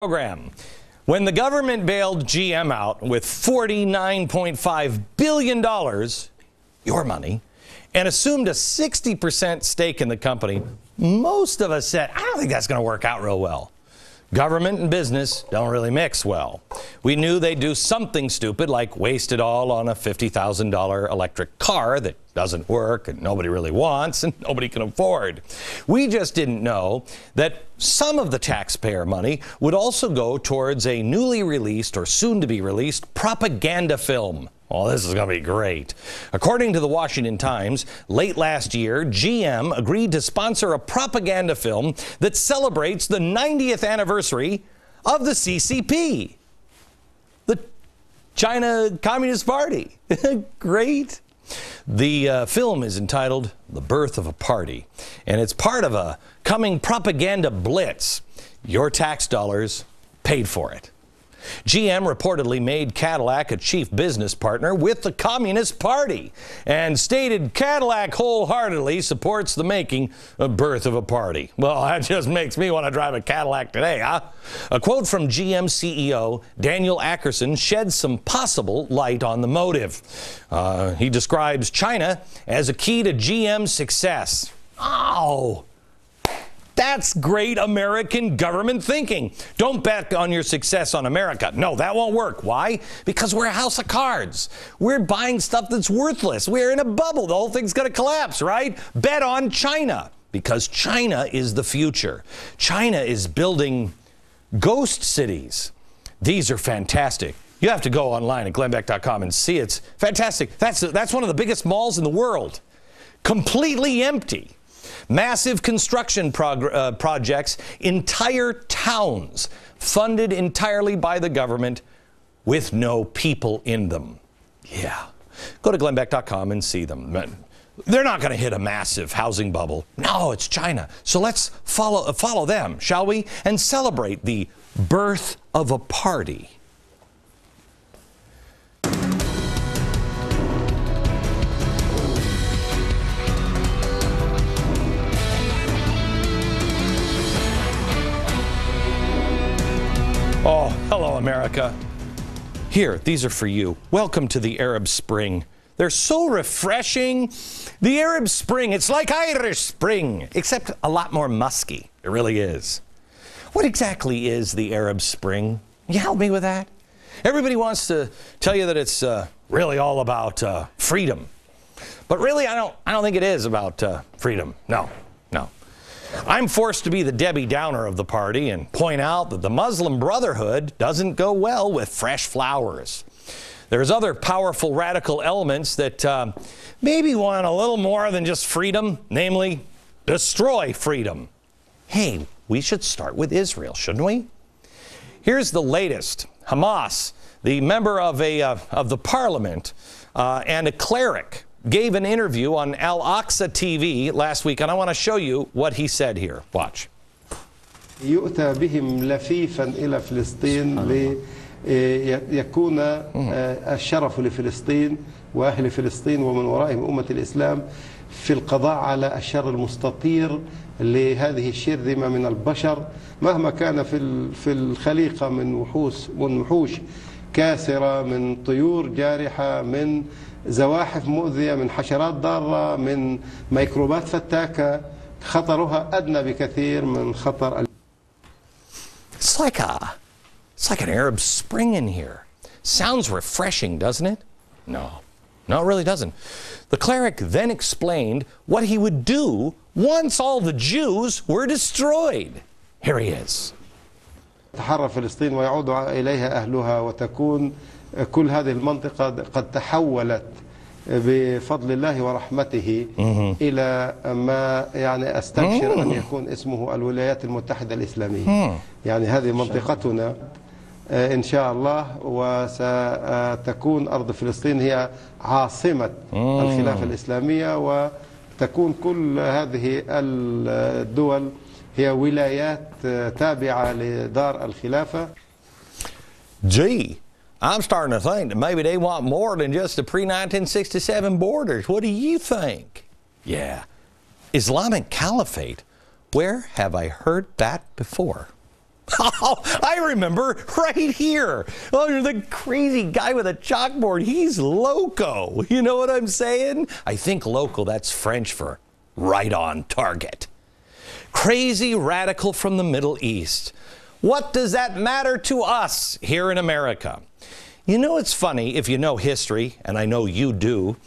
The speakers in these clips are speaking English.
Program. When the government bailed GM out with $49.5 billion, your money, and assumed a 60% stake in the company, most of us said, I don't think that's going to work out real well. Government and business don't really mix well. We knew they'd do something stupid like waste it all on a $50,000 electric car that doesn't work and nobody really wants and nobody can afford. We just didn't know that some of the taxpayer money would also go towards a newly released or soon to be released propaganda film. Oh, this is going to be great. According to the Washington Times, late last year, GM agreed to sponsor a propaganda film that celebrates the 90th anniversary of the CCP, the China Communist Party. Great. The film is entitled The Birth of a Party, and it's part of a coming propaganda blitz. Your tax dollars paid for it. GM reportedly made Cadillac a chief business partner with the Communist Party and stated Cadillac wholeheartedly supports the making of Birth of a Party. Well, that just makes me want to drive a Cadillac today, huh? A quote from GM CEO Daniel Akerson sheds some possible light on the motive. He describes China as a key to GM's success. Oh! That's great American government thinking. Don't bet on your success on America. No, that won't work. Why? Because we're a house of cards. We're buying stuff that's worthless. We're in a bubble. The whole thing's going to collapse, right? Bet on China, because China is the future. China is building ghost cities. These are fantastic. You have to go online at glennbeck.com and see. It's fantastic. That's one of the biggest malls in the world. Completely empty. Massive construction projects, entire towns funded entirely by the government with no people in them. Yeah. Go to glennbeck.com and see them. They're not going to hit a massive housing bubble. No, it's China. So let's follow them, shall we? And celebrate the birth of a party. Oh, hello, America. Here, these are for you. Welcome to the Arab Spring. They're so refreshing. The Arab Spring, it's like Irish Spring, except a lot more musky. It really is. What exactly is the Arab Spring? Can you help me with that? Everybody wants to tell you that it's really all about freedom. But really, I don't think it is about freedom. No. I'm forced to be the Debbie Downer of the party and point out that the Muslim Brotherhood doesn't go well with fresh flowers. There's other powerful radical elements that maybe want a little more than just freedom, namely, destroy freedom. Hey, we should start with Israel, shouldn't we? Here's the latest. Hamas, the member of the parliament and a cleric, gave an interview on Al Aqsa TV last week, and I want to show you what he said here. Watch. يؤتى بهم لفيفا إلى فلسطين ليكون الشرف لفلسطين وأهل فلسطين ومن ورائهم أمة الإسلام في القضاء على الشر المستطير لهذه الشرذمة من البشر مهما كان في الخليقة من وحوش كاسرة، من طيور جارحة، من زواحف مؤذية، من حشرات ضارة، من ميكروبات فتاكة خطرها أدنى بكثير من خطر. It's like an Arab Spring in here. Sounds refreshing, doesn't it? No, it really doesn't. The cleric then explained what he would do once all the Jews were destroyed. Here he is. تحرر فلسطين ويعود إليها أهلها وتكون كل هذه المنطقة قد تحولت بفضل الله ورحمته إلى ما يعني أستبشر أن يكون اسمه الولايات المتحدة الإسلامية. يعني هذه منطقتنا إن شاء الله، وستكون أرض فلسطين هي عاصمة الخلافة الإسلامية، وتكون كل هذه الدول هي ولايات تابعة لدار الخلافة. Gee, I'm starting to think that maybe they want more than just the pre-1967 borders. What do you think? Yeah. Islamic Caliphate? Where have I heard that before? Oh, I remember right here. Oh, the crazy guy with a chalkboard. He's loco. You know what I'm saying? I think loco, that's French for right on target. Crazy radical from the Middle East. What does that matter to us here in America? You know, it's funny, if you know history, and I know you do,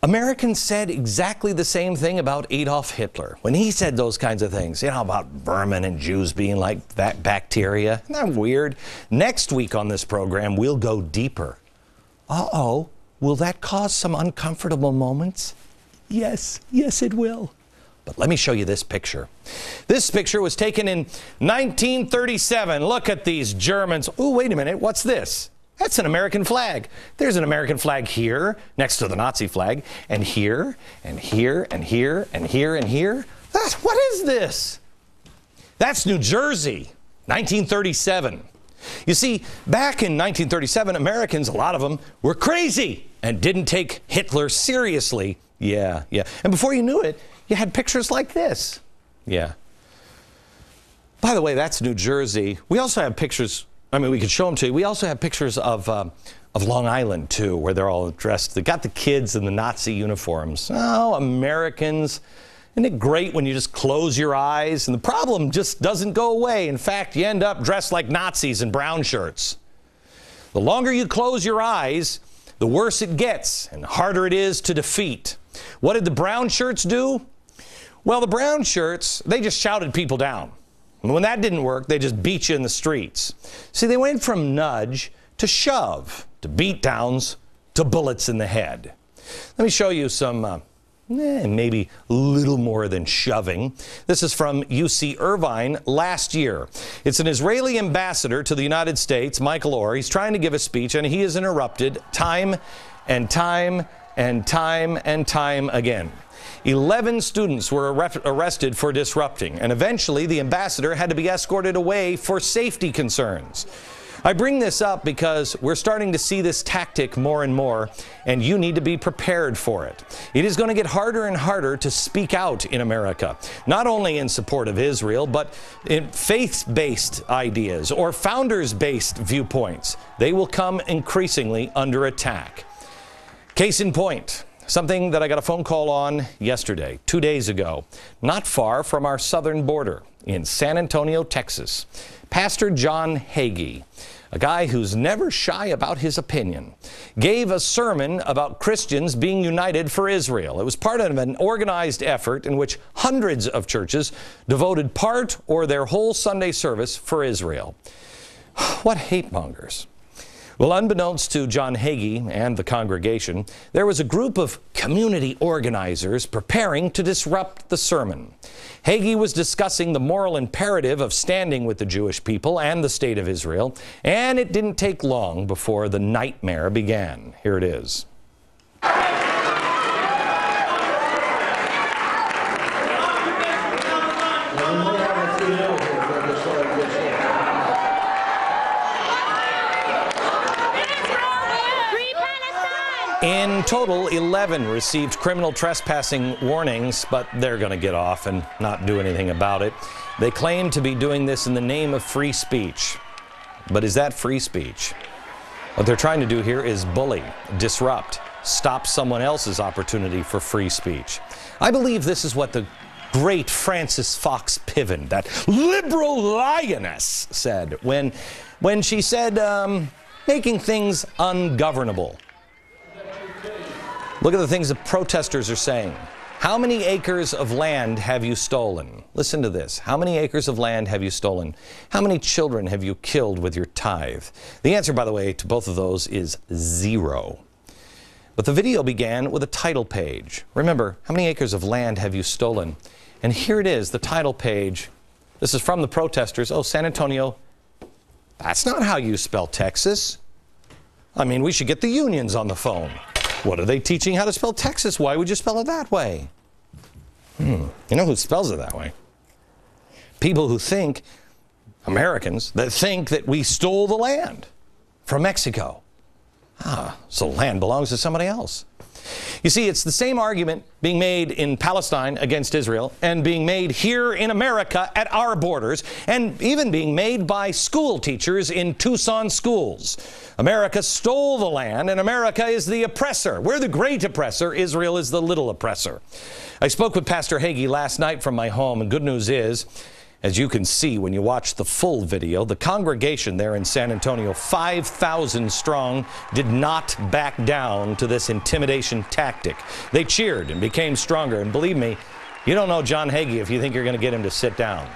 Americans said exactly the same thing about Adolf Hitler. When he said those kinds of things, you know, about vermin and Jews being like that bacteria. Isn't that weird? Next week on this program, we'll go deeper. Uh-oh, will that cause some uncomfortable moments? Yes, yes it will. But let me show you this picture. This picture was taken in 1937. Look at these Germans. Oh, wait a minute, what's this? That's an American flag. There's an American flag here, next to the Nazi flag, and here, and here, and here, and here, and here. What is this? That's New Jersey, 1937. You see, back in 1937, Americans, a lot of them, were crazy and didn't take Hitler seriously. Yeah. And before you knew it, you had pictures like this. Yeah. By the way, that's New Jersey. We also have pictures. I mean, we could show them to you. We also have pictures of Long Island, too, where they're all dressed. They got the kids in the Nazi uniforms. Oh, Americans. Isn't it great when you just close your eyes and the problem just doesn't go away? In fact, you end up dressed like Nazis in brown shirts. The longer you close your eyes, the worse it gets and harder it is to defeat. What did the brown shirts do? Well, the brown shirts, they just shouted people down. And when that didn't work, they just beat you in the streets. See, they went from nudge to shove, to beatdowns, to bullets in the head. Let me show you some, maybe a little more than shoving. This is from UC Irvine last year. It's an Israeli ambassador to the United States, Michael Orr. He's trying to give a speech, and he is interrupted time and time and time and time again. 11 students were arrested for disrupting, and eventually the ambassador had to be escorted away for safety concerns. I bring this up because we're starting to see this tactic more and more, and you need to be prepared for it. It is going to get harder and harder to speak out in America, not only in support of Israel, but in faith-based ideas or founders-based viewpoints. They will come increasingly under attack. Case in point. Something that I got a phone call on yesterday, 2 days ago, not far from our southern border in San Antonio, Texas. Pastor John Hagee, a guy who's never shy about his opinion, gave a sermon about Christians being united for Israel. It was part of an organized effort in which hundreds of churches devoted part or their whole Sunday service for Israel. What hate mongers. Well, unbeknownst to John Hagee and the congregation, there was a group of community organizers preparing to disrupt the sermon. Hagee was discussing the moral imperative of standing with the Jewish people and the state of Israel, and it didn't take long before the nightmare began. Here it is. In total, 11 received criminal trespassing warnings, but they're going to get off and not do anything about it. They claim to be doing this in the name of free speech. But is that free speech? What they're trying to do here is bully, disrupt, stop someone else's opportunity for free speech. I believe this is what the great Frances Fox Piven, that liberal lioness, said when she said, making things ungovernable. Look at the things the protesters are saying. How many acres of land have you stolen? Listen to this. How many acres of land have you stolen? How many children have you killed with your tithe? The answer, by the way, to both of those is 0. But the video began with a title page. Remember, how many acres of land have you stolen? And here it is, the title page. This is from the protesters. Oh, San Antonio, that's not how you spell Texas. I mean, we should get the unions on the phone. What are they teaching how to spell Texas? Why would you spell it that way? You know who spells it that way? People who think, Americans, that think that we stole the land from Mexico. So land belongs to somebody else. You see, it's the same argument being made in Palestine against Israel and being made here in America at our borders, and even being made by school teachers in Tucson schools. America stole the land, and America is the oppressor. We're the great oppressor. Israel is the little oppressor. I spoke with Pastor Hagee last night from my home, and good news is, as you can see when you watch the full video, the congregation there in San Antonio, 5,000 strong, did not back down to this intimidation tactic. They cheered and became stronger. And believe me, you don't know John Hagee if you think you're going to get him to sit down.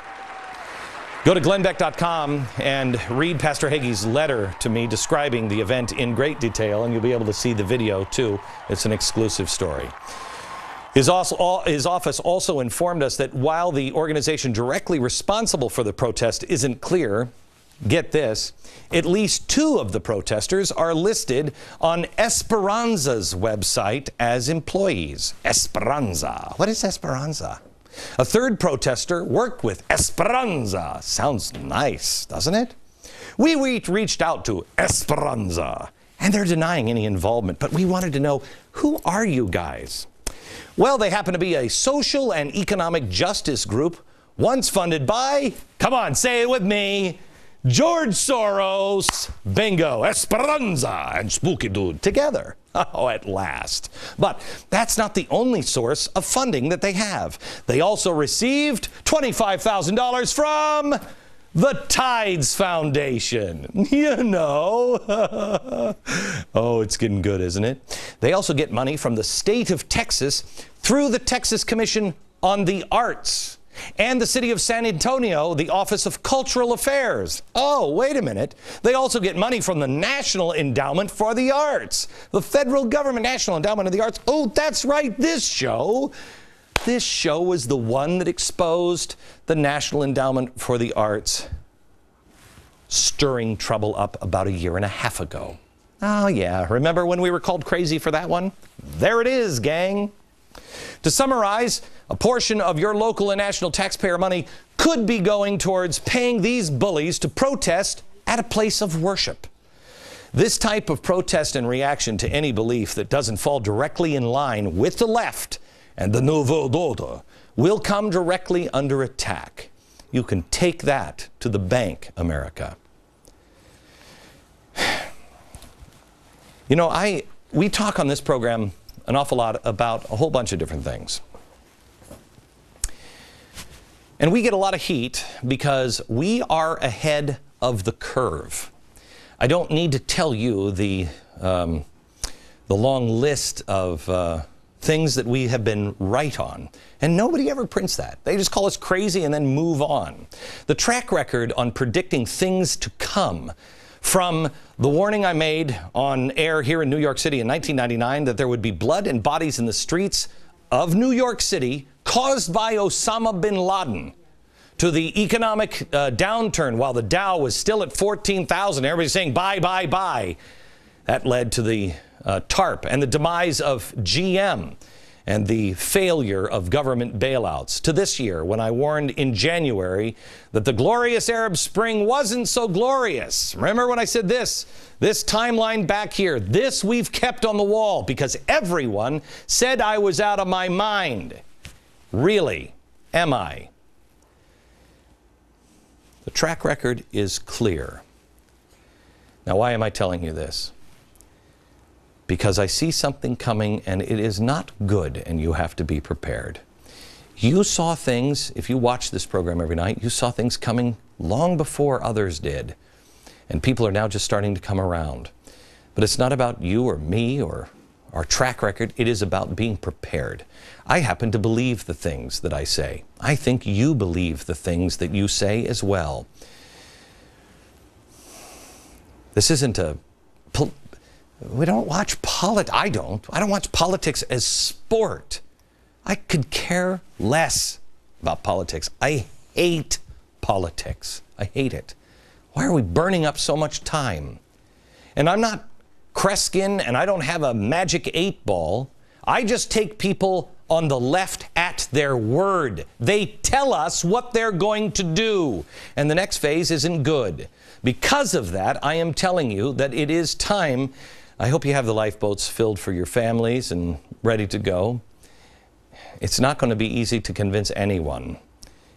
Go to glennbeck.com and read Pastor Hagee's letter to me describing the event in great detail, and you'll be able to see the video too. It's an exclusive story. His office also informed us that while the organization directly responsible for the protest isn't clear, get this, at least 2 of the protesters are listed on Esperanza's website as employees. Esperanza. What is Esperanza? A 3rd protester worked with Esperanza. Sounds nice, doesn't it? We reached out to Esperanza, and they're denying any involvement, but we wanted to know, who are you guys? Well, they happen to be a social and economic justice group, once funded by, come on, say it with me, George Soros. Bingo, Esperanza and Spooky Dude together. Oh, at last. But that's not the only source of funding that they have. They also received $25,000 from the Tides Foundation. You know. Oh, it's getting good, isn't it? They also get money from the state of Texas through the Texas Commission on the Arts and the city of San Antonio, the Office of Cultural Affairs. Oh, wait a minute. They also get money from the National Endowment for the Arts, the federal government National Endowment of the Arts. Oh, that's right, this show. This show was the one that exposed the National Endowment for the Arts stirring trouble up about 1.5 years ago. Oh yeah, remember when we were called crazy for that one? There it is, gang. To summarize, a portion of your local and national taxpayer money could be going towards paying these bullies to protest at a place of worship. This type of protest and reaction to any belief that doesn't fall directly in line with the left and the Nouveau Ordre will come directly under attack. You can take that to the bank, America. You know, we talk on this program an awful lot about a whole bunch of different things. And we get a lot of heat because we are ahead of the curve. I don't need to tell you the long list of things that we have been right on. And nobody ever prints that. They just call us crazy and then move on. The track record on predicting things to come, from the warning I made on air here in New York City in 1999 that there would be blood and bodies in the streets of New York City caused by Osama bin Laden, to the economic downturn while the Dow was still at 14,000. Everybody's saying buy, buy, buy. That led to the TARP and the demise of GM and the failure of government bailouts, to this year when I warned in January that the glorious Arab Spring wasn't so glorious. Remember when I said this timeline back here, this we've kept on the wall because everyone said I was out of my mind. Really, am I? The track record is clear. Now, why am I telling you this? Because I see something coming and it is not good, and you have to be prepared. You saw things, if you watch this program every night, you saw things coming long before others did. And people are now just starting to come around. But it's not about you or me or our track record. It is about being prepared. I happen to believe the things that I say. I think you believe the things that you say as well. This isn't a... We don't watch politics. I don't watch politics as sport. I could care less about politics. I hate politics. I hate it. Why are we burning up so much time? And I'm not Kreskin, and I don't have a magic 8-ball. I just take people on the left at their word. They tell us what they're going to do, and the next phase isn't good. Because of that, I am telling you that it is time I hope you have the lifeboats filled for your families and ready to go. It's not going to be easy to convince anyone,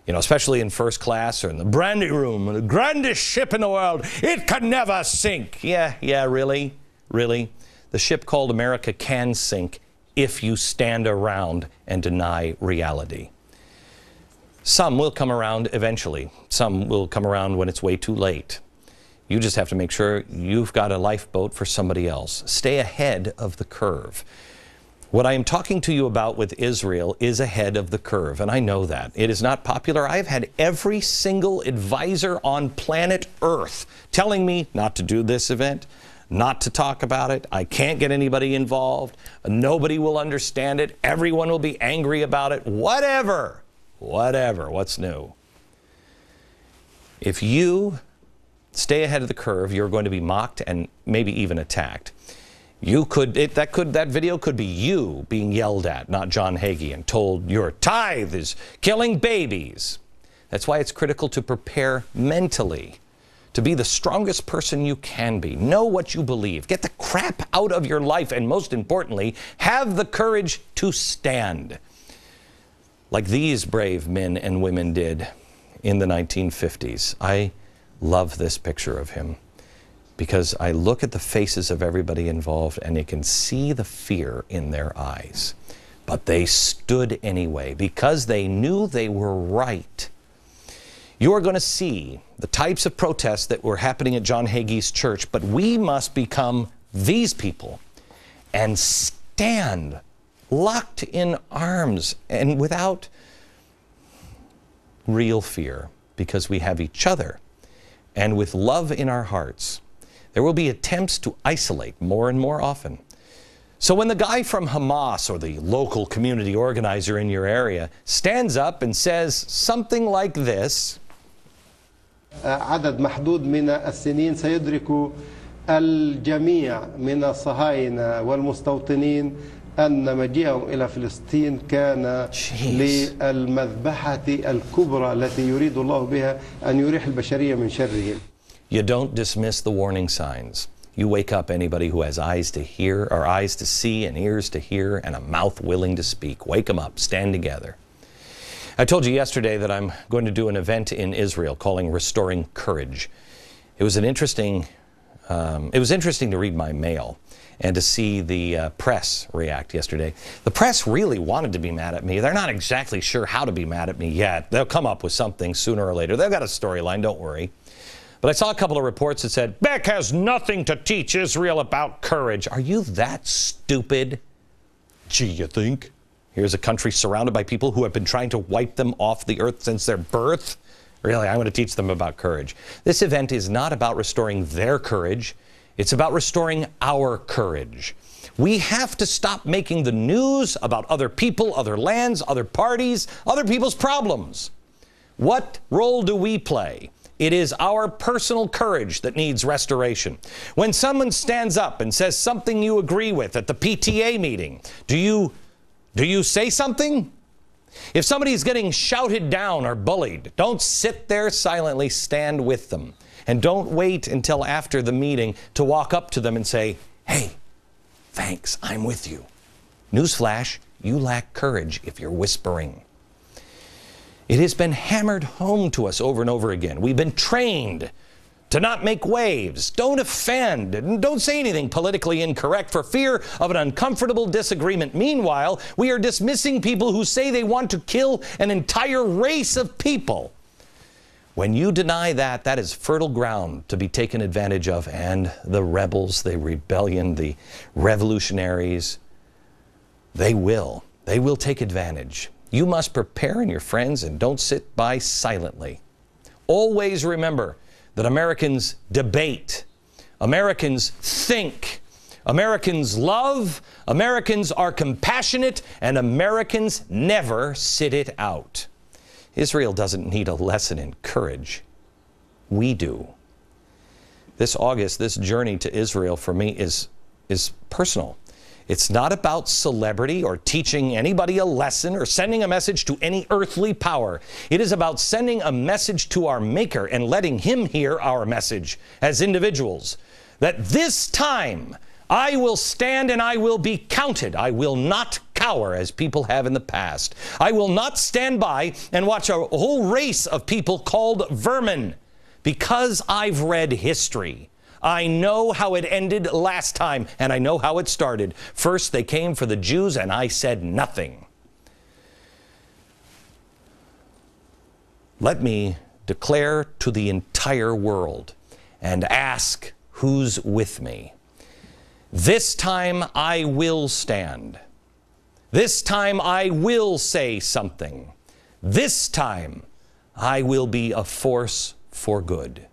you know, especially in first class or in the brandy room, the grandest ship in the world. It could never sink. Yeah, really? Really? The ship called America can sink if you stand around and deny reality. Some will come around eventually. Some will come around when it's way too late. You just have to make sure you've got a lifeboat for somebody else. Stay ahead of the curve. What I am talking to you about with Israel is ahead of the curve, and I know that. It is not popular. I've had every single advisor on planet Earth telling me not to do this event, not to talk about it. I can't get anybody involved. Nobody will understand it. Everyone will be angry about it. Whatever. What's new? If you stay ahead of the curve, you're going to be mocked and maybe even attacked. That video could be you being yelled at, not John Hagee, and told your tithe is killing babies. That's why it's critical to prepare mentally, to be the strongest person you can be. Know what you believe. Get the crap out of your life, and most importantly, have the courage to stand, like these brave men and women did in the 1950s. I love this picture of him, because I look at the faces of everybody involved and you can see the fear in their eyes. But they stood anyway because they knew they were right. You are going to see the types of protests that were happening at John Hagee's church, but we must become these people and stand locked in arms and without real fear, because we have each other, and with love in our hearts. There will be attempts to isolate more and more often. So when the guy from Hamas or the local community organizer in your area stands up and says something like this, عدد محدود من السنين سيدرك الجميع من الصهاينة والمستوطنين أن مجيئهم إلى فلسطين كان للمذبحة الكبرى التي يريد الله بها أن يريح البشرية من شرهم. You don't dismiss the warning signs. You wake up anybody who has eyes to hear, or eyes to see, and ears to hear, and a mouth willing to speak. Wake them up. Stand together. I told you yesterday that I'm going to do an event in Israel calling Restoring Courage. It was interesting to read my mail and to see the press react yesterday. The press really wanted to be mad at me. They're not exactly sure how to be mad at me yet. They'll come up with something sooner or later. They've got a storyline, don't worry. But I saw a couple of reports that said, Beck has nothing to teach Israel about courage. Are you that stupid? Gee, you think? Here's a country surrounded by people who have been trying to wipe them off the earth since their birth. Really, I'm going to teach them about courage. This event is not about restoring their courage. It's about restoring our courage. We have to stop making the news about other people, other lands, other parties, other people's problems. What role do we play? It is our personal courage that needs restoration. When someone stands up and says something you agree with at the PTA meeting, do you say something? If somebody's getting shouted down or bullied, don't sit there silently, stand with them. And don't wait until after the meeting to walk up to them and say, hey, thanks, I'm with you. Newsflash, you lack courage if you're whispering. It has been hammered home to us over and over again. We've been trained to not make waves, don't offend, and don't say anything politically incorrect for fear of an uncomfortable disagreement. Meanwhile, we are dismissing people who say they want to kill an entire race of people. When you deny that, that is fertile ground to be taken advantage of, and the rebels, the rebellion, the revolutionaries, they will take advantage. You must prepare in your friends and don't sit by silently. Always remember that Americans debate, Americans think, Americans love, Americans are compassionate, and Americans never sit it out. Israel doesn't need a lesson in courage. We do. This August, this journey to Israel for me is personal. It's not about celebrity or teaching anybody a lesson or sending a message to any earthly power. It is about sending a message to our Maker and letting Him hear our message as individuals. That this time, I will stand and I will be counted. I will not cower as people have in the past. I will not stand by and watch a whole race of people called vermin. Because I've read history, I know how it ended last time, and I know how it started. First, they came for the Jews, and I said nothing. Let me declare to the entire world and ask who's with me. This time I will stand. This time I will say something. This time I will be a force for good.